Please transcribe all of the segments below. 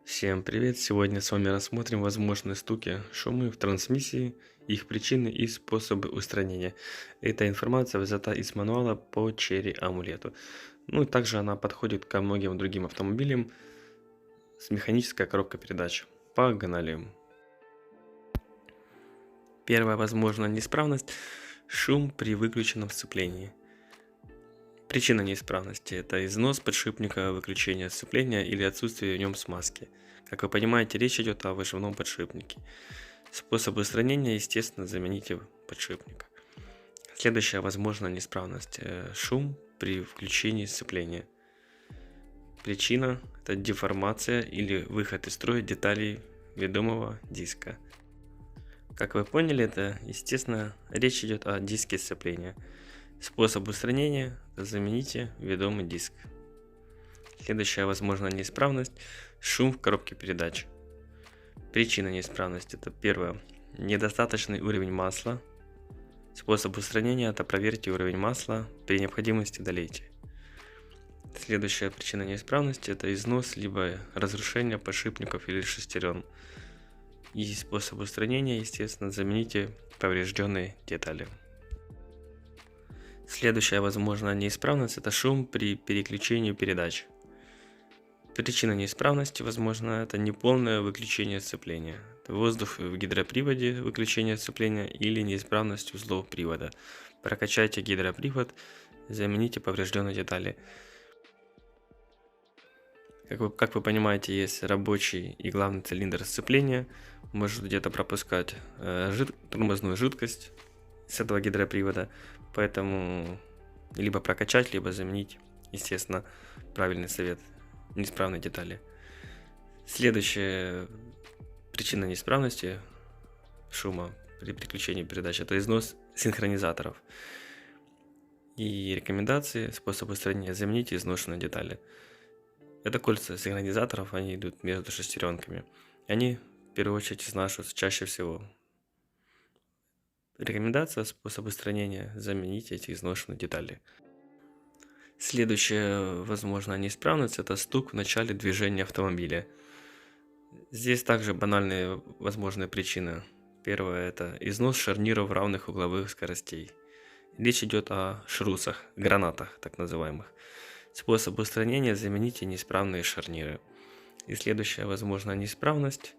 Всем привет! Сегодня с вами рассмотрим возможные стуки, шумы в трансмиссии, их причины и способы устранения. Эта информация взята из мануала по Cherry амулету. Ну и также она подходит ко многим другим автомобилям с механической коробкой передач. Погнали! Первая возможная неисправность – шум при выключенном сцеплении. Причина неисправности – это износ подшипника, выключение сцепления или отсутствие в нем смазки. Как вы понимаете, речь идет о выжимном подшипнике. Способ устранения, естественно, замените подшипник. Следующая возможная неисправность – шум при включении сцепления. Причина – это деформация или выход из строя деталей ведомого диска. Как вы поняли, это, естественно, речь идет о диске сцепления. Способ устранения – замените ведомый диск. Следующая возможная неисправность – шум в коробке передач. Причина неисправности – это первое – недостаточный уровень масла. Способ устранения – это проверьте уровень масла, при необходимости долейте. Следующая причина неисправности – это износ либо разрушение подшипников или шестерен. И способ устранения, естественно, замените поврежденные детали. Следующая возможная неисправность – это шум при переключении передач. Причина неисправности, возможно, это неполное выключение сцепления. Это воздух в гидроприводе, выключение сцепления или неисправность узлов привода. Прокачайте гидропривод, замените поврежденные детали. Как вы понимаете, есть рабочий и главный цилиндр сцепления. Может где-то пропускать тормозную жидкость с этого гидропривода. Поэтому либо прокачать, либо заменить, естественно, правильный совет. Неисправные детали. Следующая причина неисправности шума при переключении передач – это износ синхронизаторов. И рекомендации, способ устранения – замените изношенные детали. Это кольца синхронизаторов, они идут между шестеренками. Они в первую очередь изнашиваются чаще всего. Рекомендация, способ устранения – замените эти изношенные детали. Следующая возможная неисправность – это стук в начале движения автомобиля. Здесь также банальные возможные причины. Первое – это износ шарниров равных угловых скоростей. Речь идет о шрусах, гранатах так называемых. Способ устранения – замените неисправные шарниры. И следующая возможная неисправность,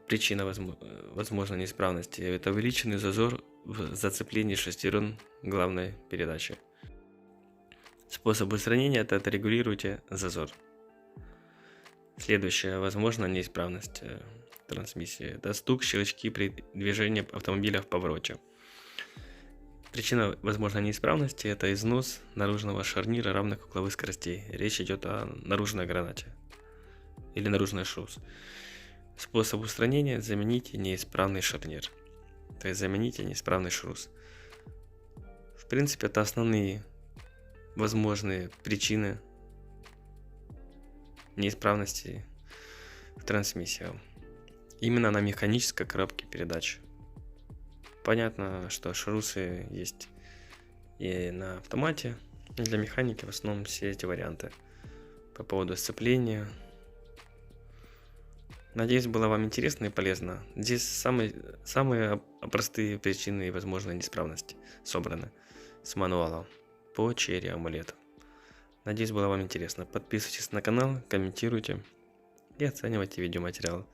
причина возможной неисправности – это увеличенный зазор в зацеплении шестерен главной передачи. Способ устранения – это регулируйте зазор. Следующая возможная неисправность трансмиссии – это стук, щелчки при движении автомобиля в повороте. Причина возможной неисправности – это износ наружного шарнира равных угловых скоростей. Речь идет о наружной гранате или наружный шрус. Способ устранения – замените неисправный шарнир. То есть замените неисправный шрус. В принципе, это основные возможные причины неисправности в трансмиссии. Именно на механической коробке передач. Понятно, что шрусы есть и на автомате. Для механики в основном все эти варианты. По поводу сцепления. Надеюсь, было вам интересно и полезно. Здесь самые простые причины и возможные неисправности собраны с мануала по Cherry амулету. Надеюсь, было вам интересно. Подписывайтесь на канал, комментируйте и оценивайте видеоматериал.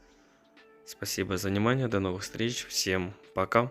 Спасибо за внимание, до новых встреч, всем пока.